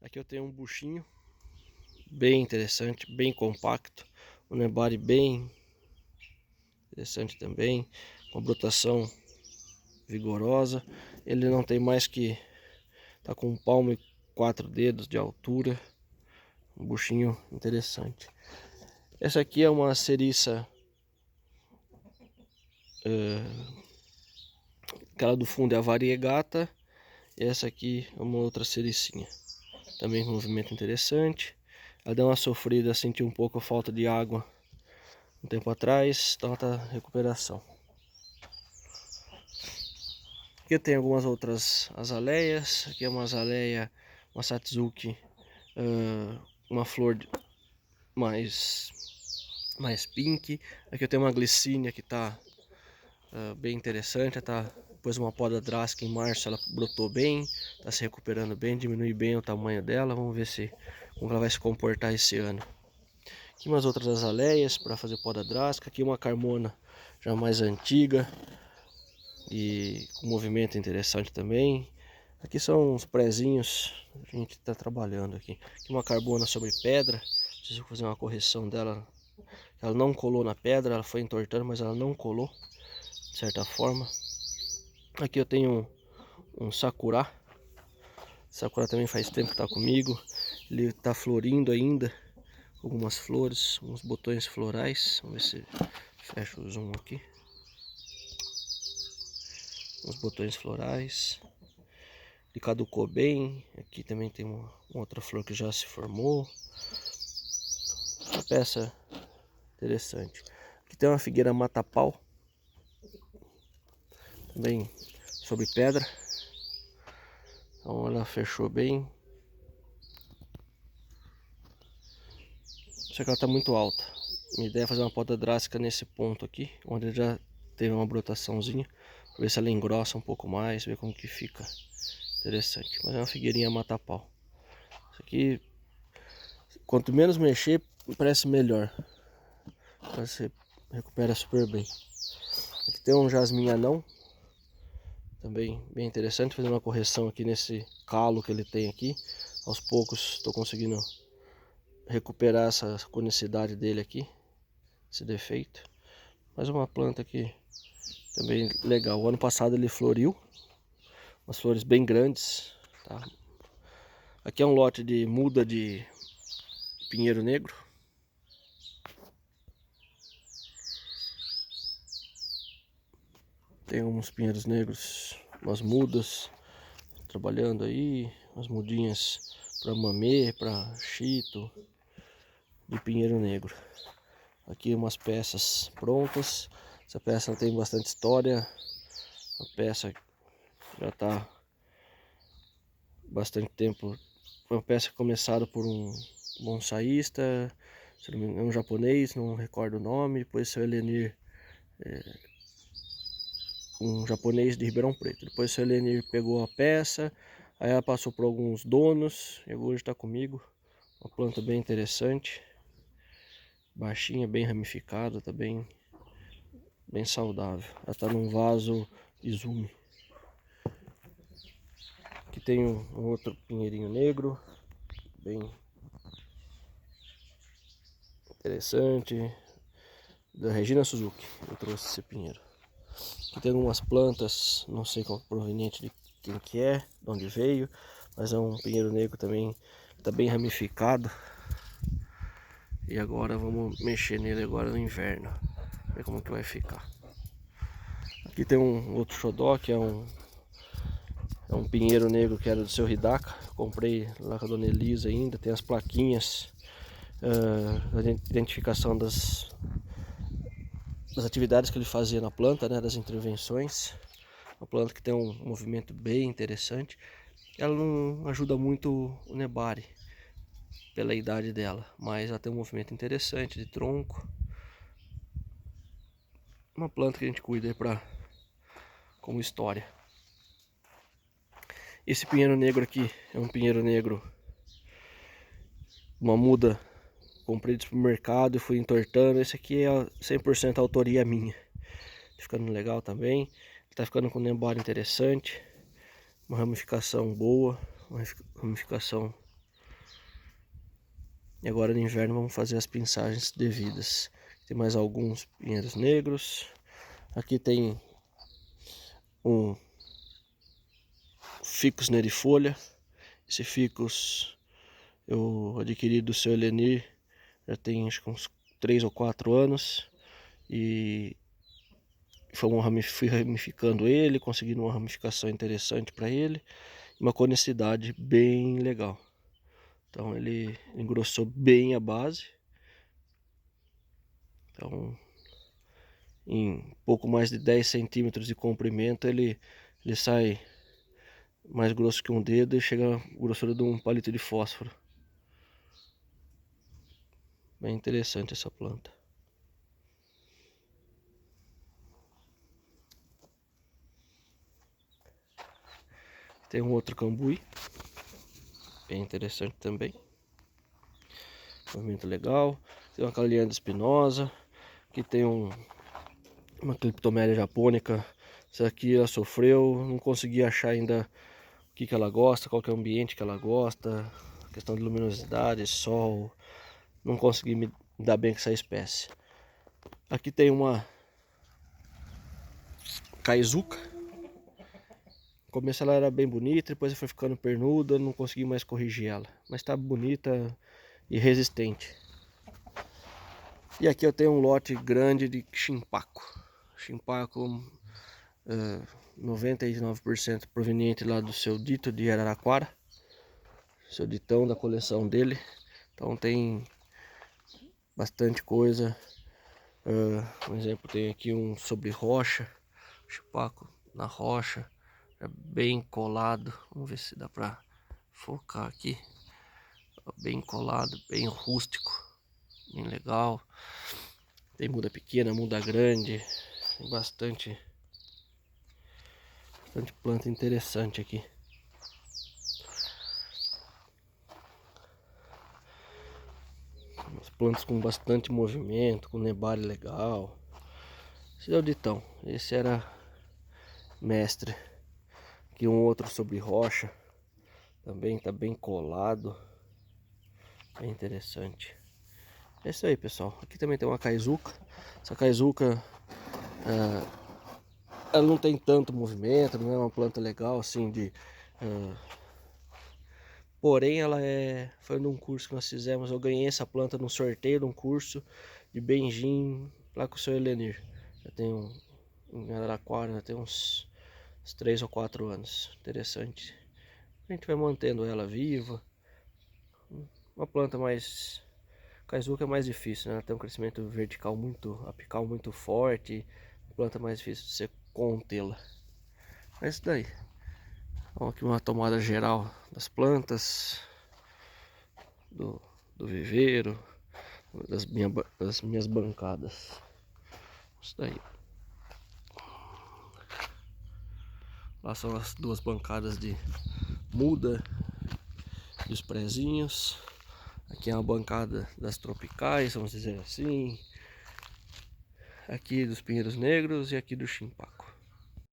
Aqui eu tenho um buchinho bem interessante, bem compacto, um nebari bem interessante também, com brotação vigorosa. Ele não tem mais que tá com um palmo e 4 dedos de altura, um buchinho interessante. Essa aqui é uma ceriça, aquela do fundo é a variegata, e essa aqui é uma outra cericinha, também com movimento interessante. Ela deu uma sofrida, sentiu um pouco a falta de água um tempo atrás, então ela tá em recuperação. Aqui tem algumas outras azaleias. Aqui é uma azaleia, uma Satsuki, uma flor mais pink. Aqui eu tenho uma glicínia que está bem interessante. Depois uma poda drástica em março, ela brotou bem, está se recuperando bem, diminui bem o tamanho dela. Vamos ver como ela vai se comportar esse ano. Aqui umas outras azaleias para fazer poda drástica. Aqui uma carmona já mais antiga e com movimento interessante também. Aqui são uns prezinhos, a gente está trabalhando aqui. Aqui uma carbona sobre pedra, preciso fazer uma correção dela. Ela não colou na pedra, ela foi entortando, mas ela não colou, de certa forma. Aqui eu tenho um sakura. Sakura também faz tempo que está comigo. Ele está florindo ainda, algumas flores, uns botões florais. Vamos ver se fecha o zoom aqui. Uns botões florais. Ele caducou bem. Aqui também tem uma outra flor que já se formou. Uma peça interessante. Aqui tem uma figueira mata-pau, também sobre pedra. Então ela fechou bem. Só que ela está muito alta. Minha ideia é fazer uma poda drástica nesse ponto aqui, onde já teve uma brotaçãozinha, para ver se ela engrossa um pouco mais, ver como que fica. Interessante. Mas é uma figueirinha mata-pau. Isso aqui, quanto menos mexer, parece melhor. Você recupera super bem. Aqui tem um jasmim anão, também bem interessante, fazendo uma correção aqui nesse calo que ele tem aqui. Aos poucos estou conseguindo recuperar essa conicidade dele aqui, esse defeito. Mais uma planta aqui também legal. O ano passado ele floriu, umas flores bem grandes, tá? Aqui é um lote de muda de pinheiro negro. Tem uns pinheiros negros, umas mudas trabalhando aí, umas mudinhas para mamê, para chito de pinheiro negro. Aqui umas peças prontas. Essa peça tem bastante história. A peça já está bastante tempo. Foi uma peça começada por um bonsaísta, se não me engano, um japonês, não recordo o nome. Depois seu Elenir, um japonês de Ribeirão Preto. Depois seu Elenir pegou a peça, aí ela passou por alguns donos e hoje está comigo. Uma planta bem interessante, baixinha, bem ramificada, tá bem saudável. Ela está num vaso Izumi. Aqui tem um outro pinheirinho negro, bem interessante, da Regina Suzuki. Eu trouxe esse pinheiro. Aqui tem algumas plantas, não sei qual proveniente de quem que é, de onde veio, mas é um pinheiro negro também, está bem ramificado. E agora vamos mexer nele agora no inverno, ver como que vai ficar. Aqui tem um outro xodó que é um pinheiro negro que era do seu Hidaka. Comprei lá com a dona Elisa ainda, tem as plaquinhas da identificação das atividades que ele fazia na planta, né, das intervenções. Uma planta que tem um movimento bem interessante. Ela não ajuda muito o nebari pela idade dela, mas ela tem um movimento interessante de tronco. Uma planta que a gente cuida aí como história. Esse pinheiro negro aqui é um pinheiro negro, uma muda, comprei do supermercado e fui entortando. Esse aqui é 100% autoria minha. Tá ficando legal também. Tá ficando com um nebari interessante, uma ramificação boa, uma ramificação E agora no inverno vamos fazer as pinçagens devidas. Tem mais alguns pinheiros negros. Aqui tem um ficus nerifolha. Esse ficus eu adquiri do seu Elenir, já tem acho que uns 3 ou 4 anos. E fui ramificando ele, conseguindo uma ramificação interessante para ele. Uma conicidade bem legal. Então ele engrossou bem a base. Então em pouco mais de 10 centímetros de comprimento ele sai mais grosso que um dedo e chega a grossura de um palito de fósforo. Bem interessante essa planta. Tem um outro cambuí, bem interessante também. Movimento legal. Tem uma caliandra espinosa. Aqui tem uma Cliptomeria japônica. Essa aqui ela sofreu, não consegui achar ainda o que ela gosta, qual que é o ambiente que ela gosta, questão de luminosidade, sol. Não consegui me dar bem com essa espécie. Aqui tem uma Kaizuka. No começo ela era bem bonita, depois foi ficando pernuda, não consegui mais corrigir ela. Mas está bonita e resistente. E aqui eu tenho um lote grande de Shimpaco. Shimpaco 99% proveniente lá do seu dito de Araraquara. Seu ditão da coleção dele. Então tem bastante coisa. Por exemplo, tem aqui um sobre rocha. Shimpaco na rocha. É bem colado. Vamos ver se dá pra focar aqui. Bem colado, bem rústico. Bem legal. Tem muda pequena, muda grande. Tem bastante planta interessante aqui. As plantas com bastante movimento, com nebare legal. Esse é o ditão. Esse era mestre. Aqui um outro sobre rocha. Também tá bem colado. Bem interessante. É isso aí, pessoal. Aqui também tem uma Kaizuka. Essa Kaizuka ela não tem tanto movimento, não é uma planta legal assim de... porém ela foi num curso que nós fizemos, eu ganhei essa planta num sorteio de um curso de Benjim lá com o seu Elenir. Já tem em Araraquara, já tem uns 3 ou 4 anos. Interessante. A gente vai mantendo ela viva. Uma planta mais... Kaizuka é mais difícil, né? Ela tem um crescimento vertical apical muito forte. Planta mais difícil de você contê-la. É isso daí. Vamos aqui uma tomada geral das plantas, do viveiro, das minhas bancadas. Isso daí. Lá são as duas bancadas de muda e os prezinhos. Aqui é uma bancada das tropicais, vamos dizer assim. Aqui dos pinheiros negros e aqui do Shimpaco.